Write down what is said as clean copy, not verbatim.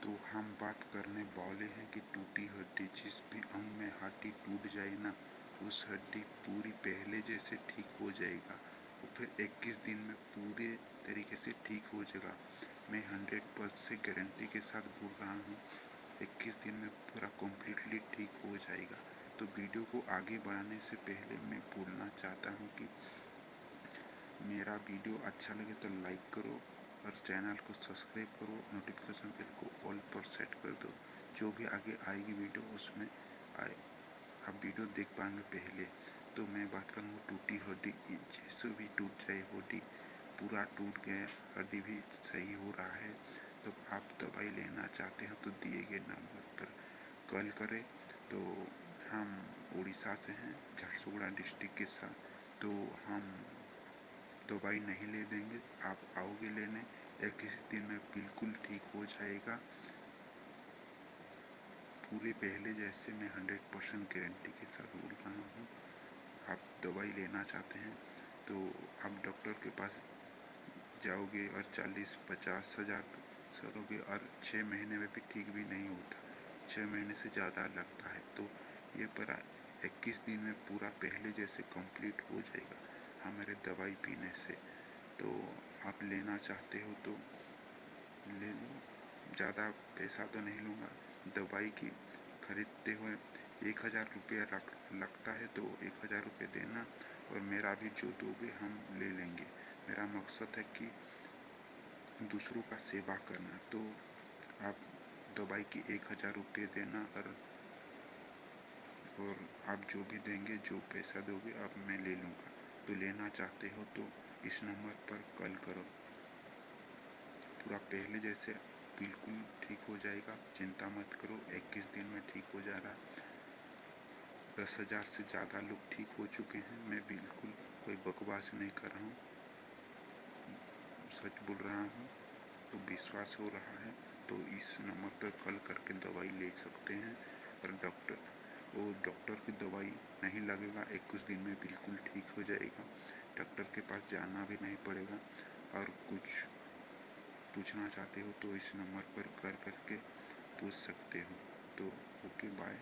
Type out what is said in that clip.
तो हम बात करने वाले हैं कि टूटी हड्डी, जिस भी अंग में हड्डी टूट जाए ना, उस हड्डी पूरी पहले जैसे ठीक हो जाएगा और फिर 21 दिन में पूरे तरीके से ठीक हो जाएगा। मैं 100% गारंटी के साथ बोल रहा हूँ, 21 दिन में पूरा कम्प्लीटली ठीक हो जाएगा। तो वीडियो को आगे बढ़ाने से पहले मैं बोलना चाहता हूँ कि मेरा वीडियो अच्छा लगे तो लाइक करो और चैनल को सब्सक्राइब करो, नोटिफिकेशन बेल को ऑल पर सेट कर दो। जो भी आगे आएगी वीडियो उसमें आए आप वीडियो देख पाएंगे पहले। तो मैं बात करूँगा टूटी हड्डी, जैसे भी टूट जाए हड्डी, पूरा टूट गया, हड्डी भी सही हो रहा है, तो आप दवाई लेना चाहते हैं तो दिए गए नंबर पर कॉल करें। तो हम उड़ीसा से हैं, झारसुगुड़ा डिस्ट्रिक्ट के साथ, तो हम दवाई नहीं ले देंगे। आप आओगे लेने, या किसी दिन में बिल्कुल ठीक हो जाएगा पूरे पहले जैसे। मैं 100% गारंटी के साथ बोल रहा हूँ। आप दवाई लेना चाहते हैं तो आप डॉक्टर के पास जाओगे और 40-50 हज़ार सरोगे और 6 महीने में भी ठीक भी नहीं होता, 6 महीने से ज़्यादा लगता है। तो ये पर 21 दिन में पूरा पहले जैसे कंप्लीट हो जाएगा हमारे दवाई पीने से। तो आप लेना चाहते हो तो ले लो, ज़्यादा पैसा तो नहीं लूँगा। दवाई की खरीदते हुए 1000 रुपया लगता है, तो 1000 रुपये देना और मेरा भी जो दोगे हम ले लेंगे। मेरा मकसद है कि दूसरों का सेवा करना। तो आप दवाई की 1000 रुपये देना और आप जो भी देंगे, जो पैसा दोगे आप मैं ले लूँगा। तो लेना चाहते हो तो इस नंबर पर कॉल करो। पूरा पहले जैसे बिल्कुल ठीक हो जाएगा, चिंता मत करो। 21 दिन में ठीक हो जा रहा। 10,000 से ज़्यादा लोग ठीक हो चुके हैं। मैं बिल्कुल कोई बकवास नहीं कर रहा हूँ, सच बोल रहा हूँ। तो विश्वास हो रहा है तो इस नंबर पर कॉल करके दवाई ले सकते हैं। और डॉक्टर की दवाई नहीं लगेगा, 21 दिन में बिल्कुल ठीक हो जाएगा। डॉक्टर के पास जाना भी नहीं पड़ेगा। और कुछ पूछना चाहते हो तो इस नंबर पर कॉल करके पूछ सकते हो। तो ओके, बाय।